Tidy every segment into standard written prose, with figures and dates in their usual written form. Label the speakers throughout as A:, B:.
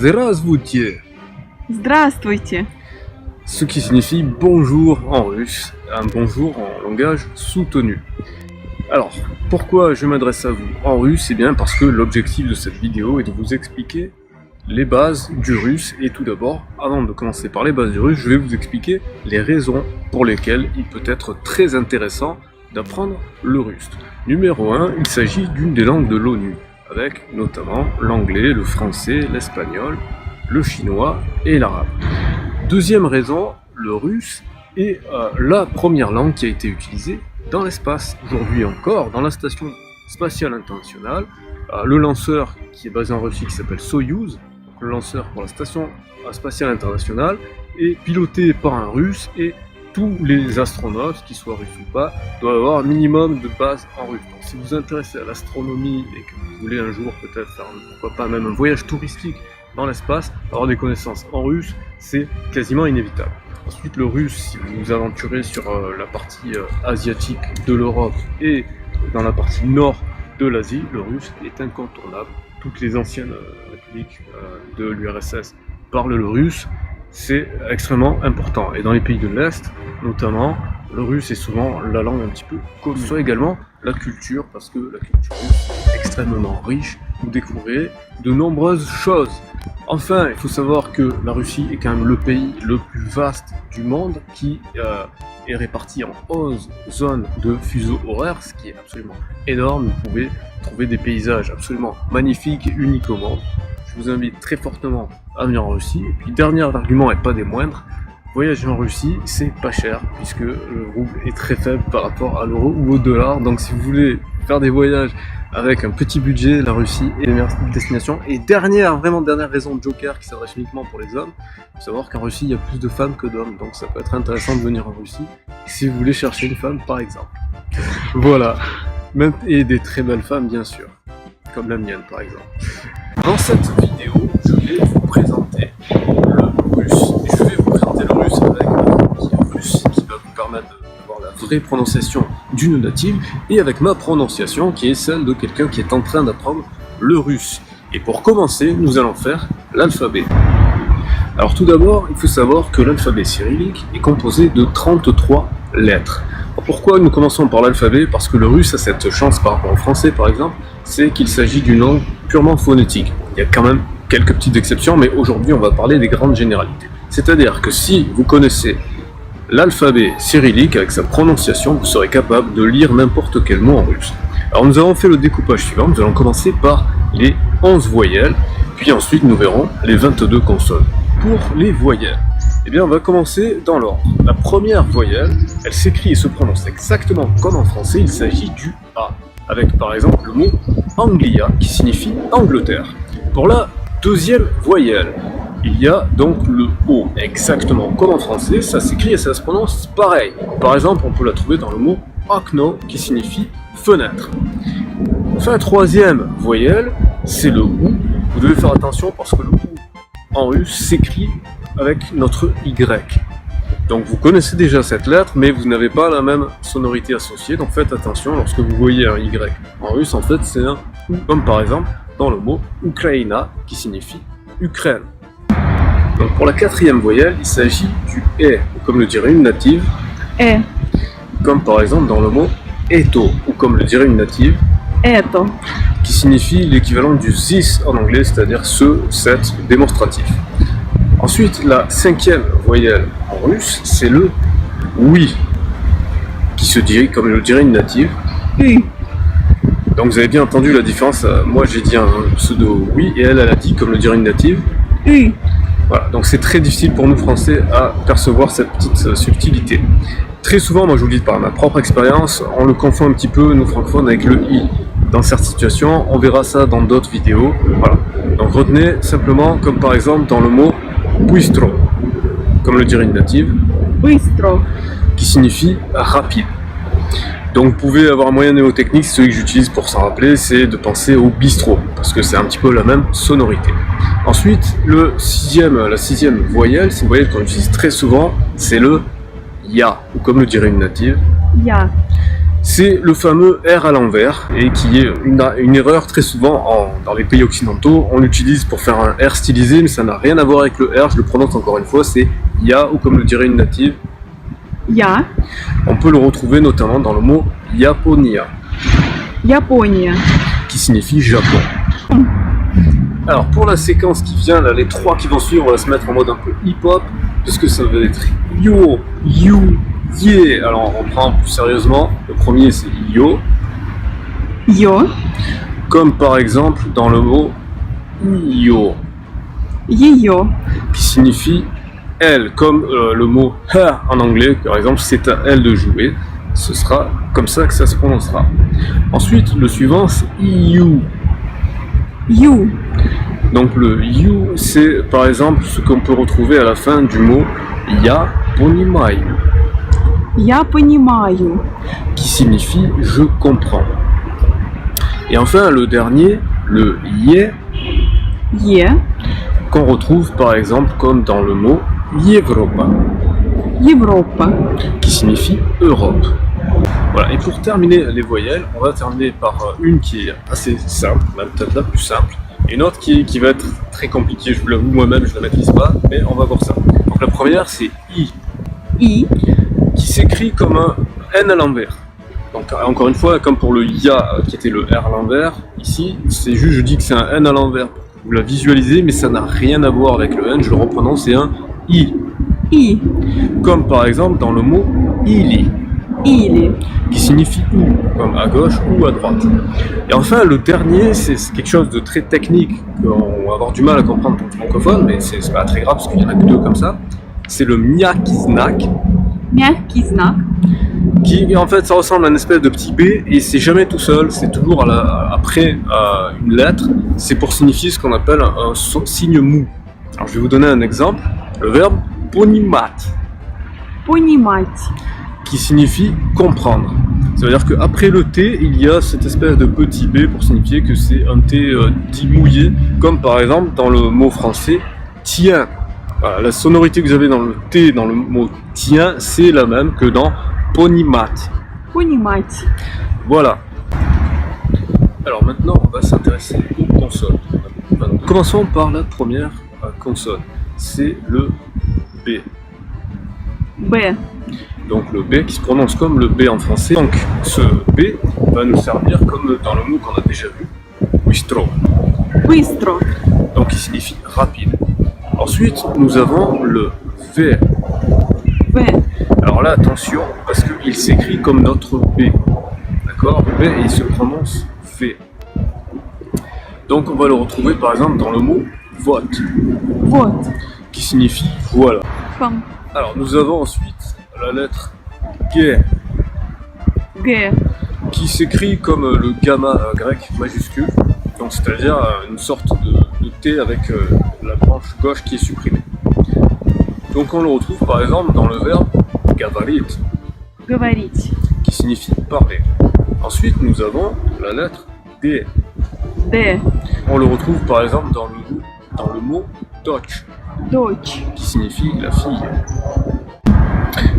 A: Здравствуйте,
B: Здравствуйте.
A: ce qui signifie bonjour en russe, un bonjour en langage soutenu. Alors, pourquoi je m'adresse à vous en russe? Eh bien parce que l'objectif de cette vidéo est de vous expliquer les bases du russe. Et tout d'abord, avant de commencer par les bases du russe, je vais vous expliquer les raisons pour lesquelles il peut être très intéressant d'apprendre le russe. Numéro 1, il s'agit d'une des langues de l'ONU, avec notamment l'anglais, le français, l'espagnol, le chinois et l'arabe. Deuxième raison, le russe est la première langue qui a été utilisée dans l'espace. Aujourd'hui encore, dans la station spatiale internationale, le lanceur qui est basé en Russie, qui s'appelle Soyouz, le lanceur pour la station spatiale internationale, est piloté par un russe et tous les astronautes, qu'ils soient russes ou pas, doivent avoir un minimum de base en russe. Donc si vous vous intéressez à l'astronomie et que vous voulez un jour peut-être faire, pourquoi pas même un voyage touristique dans l'espace, avoir des connaissances en russe, c'est quasiment inévitable. Ensuite, le russe, si vous vous aventurez sur la partie asiatique de l'Europe et dans la partie nord de l'Asie, le russe est incontournable. Toutes les anciennes républiques de l'URSS parlent le russe, c'est extrêmement important. Et dans les pays de l'Est, notamment, le russe est souvent la langue un petit peu commune. Soit également la culture, parce que la culture russe est extrêmement riche. Vous découvrez de nombreuses choses. Enfin, il faut savoir que la Russie est quand même le pays le plus vaste du monde, qui est réparti en 11 zones de fuseau horaire, ce qui est absolument énorme. Vous pouvez trouver des paysages absolument magnifiques et uniques au monde. Je vous invite très fortement à venir en Russie. Et puis, dernier argument et pas des moindres, voyager en Russie, c'est pas cher, puisque le rouble est très faible par rapport à l'euro ou au dollar. Donc si vous voulez faire des voyages avec un petit budget, la Russie est la meilleure destination. Et vraiment dernière raison de joker qui s'adresse uniquement pour les hommes, il faut savoir qu'en Russie il y a plus de femmes que d'hommes, donc ça peut être intéressant de venir en Russie si vous voulez chercher une femme par exemple. Voilà, et des très belles femmes bien sûr, comme la mienne par exemple. Dans cette vidéo, je vais vous présenter le russe. Et je vais vous présenter le russe avec un outil russe qui va vous permettre d'avoir la vraie prononciation d'une native et avec ma prononciation qui est celle de quelqu'un qui est en train d'apprendre le russe. Et pour commencer, nous allons faire l'alphabet. Alors tout d'abord, il faut savoir que l'alphabet cyrillique est composé de 33 lettres. Alors pourquoi nous commençons par l'alphabet? Parce que le russe a cette chance par rapport au français par exemple, c'est qu'il s'agit d'une langue purement phonétique. Il y a quand même quelques petites exceptions, mais aujourd'hui on va parler des grandes généralités. C'est-à-dire que si vous connaissez l'alphabet cyrillique avec sa prononciation, vous serez capable de lire n'importe quel mot en russe. Alors nous avons fait le découpage suivant, nous allons commencer par les 11 voyelles, puis ensuite nous verrons les 22 consonnes. Pour les voyelles, eh bien on va commencer dans l'ordre. La première voyelle, elle s'écrit et se prononce exactement comme en français, il s'agit du A, avec par exemple le mot Anglia qui signifie Angleterre. Pour la deuxième voyelle, il y a donc le O, exactement comme en français, ça s'écrit et ça se prononce pareil. Par exemple, on peut la trouver dans le mot okno qui signifie fenêtre. Enfin, troisième voyelle, c'est le OU. Vous devez faire attention parce que le OU en russe s'écrit avec notre Y. Donc vous connaissez déjà cette lettre, mais vous n'avez pas la même sonorité associée, donc faites attention lorsque vous voyez un Y. En russe, en fait, c'est un OU, comme par exemple dans le mot Ukraina qui signifie Ukraine. Donc pour la quatrième voyelle, il s'agit du E, ou comme le dirait une native, comme par exemple dans le mot eto, ou comme le dirait une native,
B: Это.
A: qui signifie l'équivalent du this en anglais, c'est-à-dire ce, cette, démonstratif. Ensuite, la cinquième voyelle en russe, c'est le oui, qui se dit comme le dirait une native.
B: Ü.
A: Donc vous avez bien entendu la différence, moi j'ai dit un pseudo oui, et elle a dit comme le dirait une native.
B: Ü.
A: Voilà, donc c'est très difficile pour nous français à percevoir cette petite subtilité. Très souvent, moi je vous le dis par ma propre expérience, on le confond un petit peu, nous francophones, avec le i. Dans certaines situations, on verra ça dans d'autres vidéos. Voilà. Donc retenez simplement, comme par exemple dans le mot bistro, comme le dirait une native,
B: Bыстро.
A: qui signifie rapide. Donc vous pouvez avoir un moyen mnémotechnique, celui que j'utilise pour s'en rappeler, c'est de penser au bistrot, parce que c'est un petit peu la même sonorité. Ensuite, la sixième voyelle, c'est une voyelle qu'on utilise très souvent, c'est le ya, ou comme le dirait une native,
B: Я.
A: c'est le fameux R à l'envers, et qui est une erreur très souvent dans les pays occidentaux. On l'utilise pour faire un R stylisé, mais ça n'a rien à voir avec le R, je le prononce encore une fois, c'est Ya, ou comme le dirait une native.
B: Я.
A: On peut le retrouver notamment dans le mot Japonia,
B: Япония.
A: qui signifie Japon. Alors pour la séquence qui vient, là, les trois qui vont suivre, on va se mettre en mode un peu hip-hop, puisque ça va être yo, you, yeah. Alors on prend plus sérieusement, le premier c'est yo,
B: Йо.
A: comme par exemple dans le mot yo,
B: Ее.
A: qui signifie elle, comme le mot her en anglais, par exemple, c'est à elle de jouer, ce sera comme ça que ça se prononcera. Ensuite, le suivant c'est you.
B: Ю.
A: Donc le you, c'est par exemple ce qu'on peut retrouver à la fin du mot я понимаю,
B: Я понимаю.
A: qui signifie je comprends. Et enfin le dernier, le ye,
B: Е.
A: qu'on retrouve par exemple comme dans le mot Европа,
B: Европа.
A: qui signifie Europe. Voilà, et pour terminer les voyelles, on va terminer par une qui est assez simple, même peut-être la plus simple, et une autre qui va être très compliquée, je vous l'avoue moi-même, je ne la maîtrise pas, mais on va voir ça. Donc la première c'est I,
B: И.
A: qui s'écrit comme un N à l'envers. Donc encore une fois, comme pour le Ya qui était le R à l'envers, ici c'est juste, je dis que c'est un N à l'envers, vous la visualisez, mais ça n'a rien à voir avec le N, je le reprononce, c'est un I.
B: И.
A: Comme par exemple dans le mot ili,
B: Или.
A: qui signifie où, comme à gauche ou à droite. Et enfin, le dernier, c'est quelque chose de très technique, qu'on va avoir du mal à comprendre pour le francophone, mais c'est pas très grave parce qu'il y en a que deux comme ça. C'est le mjaki znak,
B: Мягкий знак.
A: qui en fait ça ressemble à une espèce de petit B, et c'est jamais tout seul, c'est toujours après une lettre, c'est pour signifier ce qu'on appelle un signe mou. Alors je vais vous donner un exemple, le verbe ponimat,
B: Понимать.
A: qui signifie comprendre. Ça veut dire qu'après le T, il y a cette espèce de petit B pour signifier que c'est un T dit mouillé, comme par exemple dans le mot français tien. Voilà, la sonorité que vous avez dans le T, dans le mot tien, c'est la même que dans ponimat.
B: Понимать.
A: Voilà. Alors maintenant, on va s'intéresser aux consonnes. Commençons par la première consonne. C'est le B.
B: Б.
A: Donc le B qui se prononce comme le B en français. Donc ce B va nous servir comme dans le mot qu'on a déjà vu, bistro,
B: Быстро.
A: donc qui signifie rapide. Ensuite, nous avons le V.
B: В.
A: Alors là, attention, parce qu'il s'écrit comme notre B. D'accord? Le B, il se prononce V. Donc on va le retrouver par exemple dans le mot vote,
B: Вот.
A: qui signifie voilà.
B: Фам.
A: Alors nous avons ensuite la lettre G,
B: Г.
A: qui s'écrit comme le gamma grec majuscule, donc c'est-à-dire une sorte de T avec la branche gauche qui est supprimée. Donc on le retrouve par exemple dans le verbe gavarit,
B: Говорить.
A: qui signifie parler. Ensuite nous avons la lettre D.
B: Д.
A: On le retrouve par exemple dans le mot Dutch,
B: Дочь.
A: qui signifie la fille.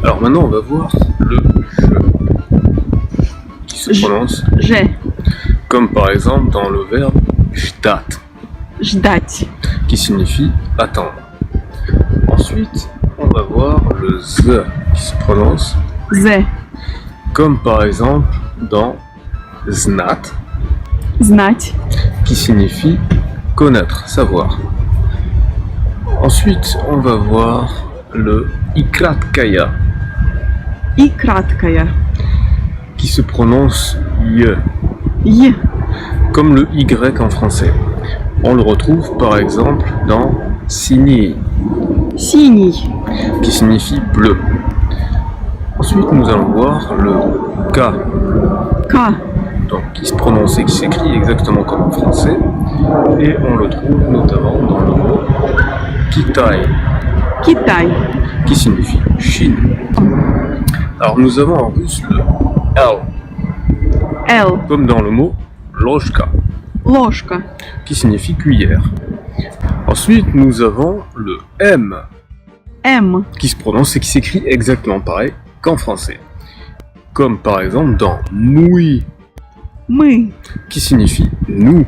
A: Alors maintenant on va voir le je, qui se prononce
B: Ж.
A: comme par exemple dans le verbe ждать,
B: Ждать.
A: qui signifie attendre. Ensuite on va voir le z, qui se prononce
B: З.
A: comme par exemple dans znat,
B: Знать.
A: qui signifie connaître, savoir. Ensuite on va voir le ikratkaya,
B: И краткая.
A: qui se prononce ye,
B: Е.
A: comme le y en français. On le retrouve par exemple dans sini,
B: Синий.
A: qui signifie bleu. Ensuite nous allons voir le k,
B: К.
A: donc qui se prononce et qui s'écrit exactement comme en français, et on le trouve notamment dans le mot Kitai,
B: Китай.
A: qui signifie Chine. Alors nous avons en russe le L,
B: Л.
A: comme dans le mot ложка,
B: Ложка.
A: qui signifie cuillère. Ensuite nous avons le M,
B: М.
A: qui se prononce et qui s'écrit exactement pareil qu'en français, comme par exemple dans мы,
B: Мы.
A: qui signifie nous.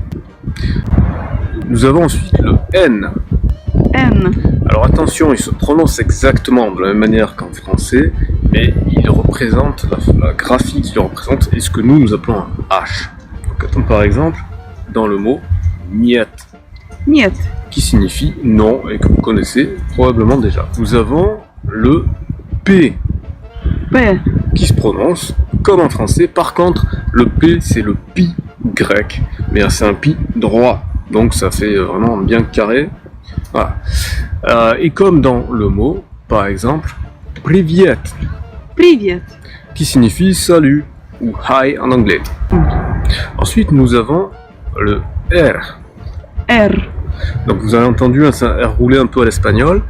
A: Nous avons ensuite le N.
B: Н.
A: Alors attention, il se prononce exactement de la même manière qu'en français, mais il représente, la graphie qu'il représente est ce que nous appelons un H. Donc attends, par exemple, dans le mot niet,
B: Нет.
A: qui signifie non et que vous connaissez probablement déjà. Nous avons le P,
B: П.
A: qui se prononce comme en français. Par contre, le P, c'est le pi grec, mais c'est un pi droit, donc ça fait vraiment bien carré. Voilà. Et comme dans le mot, par exemple, привет,
B: Привет.
A: qui signifie salut, ou hi en anglais. Ensuite, nous avons le R.
B: Р.
A: Donc vous avez entendu un R roulé un peu à l'espagnol.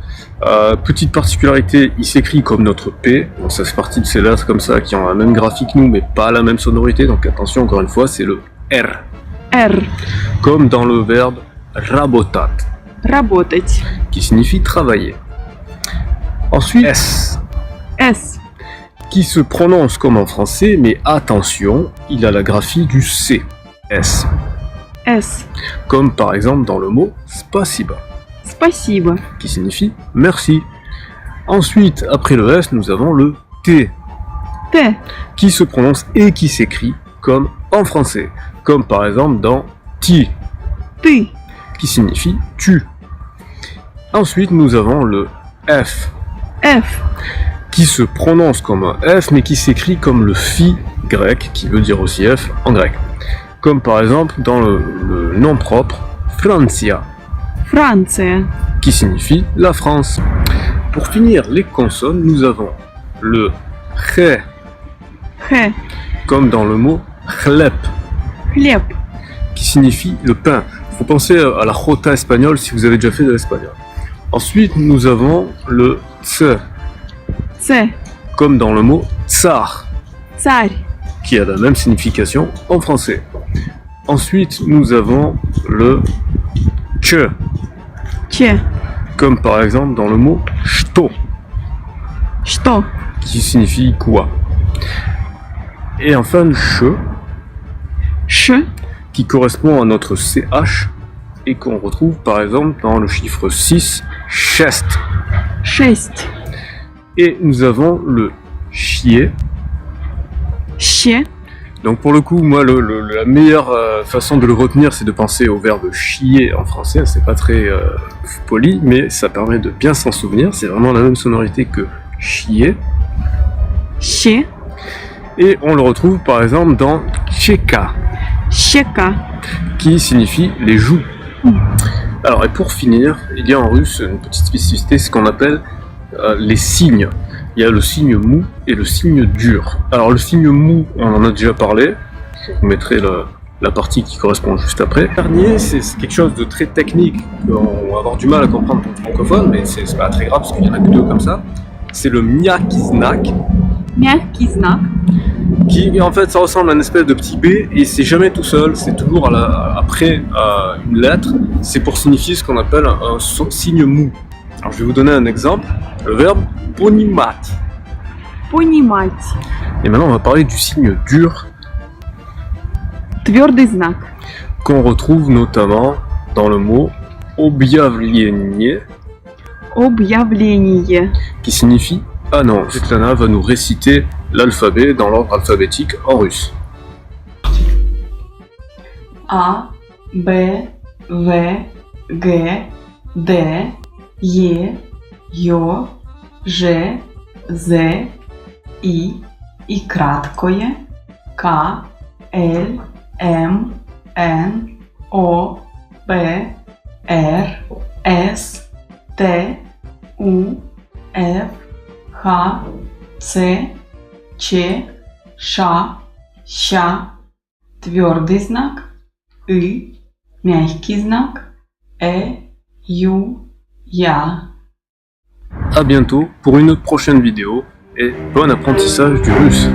A: Petite particularité, il s'écrit comme notre P. Donc ça fait partie de ces lettres comme ça qui ont la même graphie que nous, mais pas la même sonorité. Donc attention, encore une fois, c'est le R.
B: Р.
A: Comme dans le verbe работать,
B: Работать.
A: qui signifie travailler. Ensuite, S,
B: С.
A: qui se prononce comme en français, mais attention, il a la graphie du C. S.
B: С.
A: Comme par exemple dans le mot спасибо,
B: Спасибо.
A: qui signifie merci. Ensuite, après le S, nous avons le T,
B: Т.
A: qui se prononce et qui s'écrit comme en français, comme par exemple dans ti,
B: Ты.
A: qui signifie tu. Ensuite, nous avons le F,
B: F.
A: qui se prononce comme un F, mais qui s'écrit comme le phi grec, qui veut dire aussi F en grec. Comme par exemple dans le nom propre Francia,
B: Франция.
A: qui signifie la France. Pour finir les consonnes, nous avons le Х,
B: Х.
A: comme dans le mot хлеб,
B: Хлеб.
A: qui signifie le pain. Il faut penser à la jota espagnole si vous avez déjà fait de l'espagnol. Ensuite, nous avons le Ц,
B: Ц.
A: comme dans le mot tsar,
B: Царь.
A: qui a la même signification en français. Ensuite, nous avons le Ч,
B: Че.
A: comme par exemple dans le mot что,
B: Что.
A: qui signifie quoi. Et enfin le Ch,
B: Ш.
A: qui correspond à notre CH et qu'on retrouve par exemple dans le chiffre 6, chest.
B: Шесть.
A: Et nous avons le chier.
B: Ще.
A: Donc pour le coup, moi, la meilleure façon de le retenir, c'est de penser au verbe chier en français. C'est pas très poli, mais ça permet de bien s'en souvenir. C'est vraiment la même sonorité que chier.
B: Ще.
A: Et on le retrouve par exemple dans cheka,
B: Щека.
A: qui signifie les joues. Alors, et pour finir, il y a en russe une petite spécificité, ce qu'on appelle les signes. Il y a le signe mou et le signe dur. Alors, le signe mou, on en a déjà parlé. Je vous mettrai la partie qui correspond juste après. Le dernier, c'est quelque chose de très technique, qu'on va avoir du mal à comprendre pour le francophone, mais c'est pas très grave parce qu'il y en a que deux comme ça. C'est le mjaki znak,
B: Мягкий знак.
A: qui en fait ça ressemble à une espèce de petit B et c'est jamais tout seul, c'est toujours après une lettre. C'est pour signifier ce qu'on appelle un signe mou. Alors je vais vous donner un exemple, le verbe понимать.
B: Понимать.
A: Et maintenant on va parler du signe dur
B: Твердый знак.
A: qu'on retrouve notamment dans le mot объявление,
B: Объявление.
A: qui signifie annonce. Svetlana va nous réciter l'alphabet dans l'ordre alphabétique en russe.
B: А, Б, В, Г, Д, Е, Й, Ж, З, І краткое, К, Л, М, Н, О, П, Р, С, Т, У, Ф, Х, Ц, Ч, Ш, Щ, твердый знак, И, мягкий знак, Ю, Я.
A: A bientôt pour une prochaine vidéo et bon apprentissage du russe.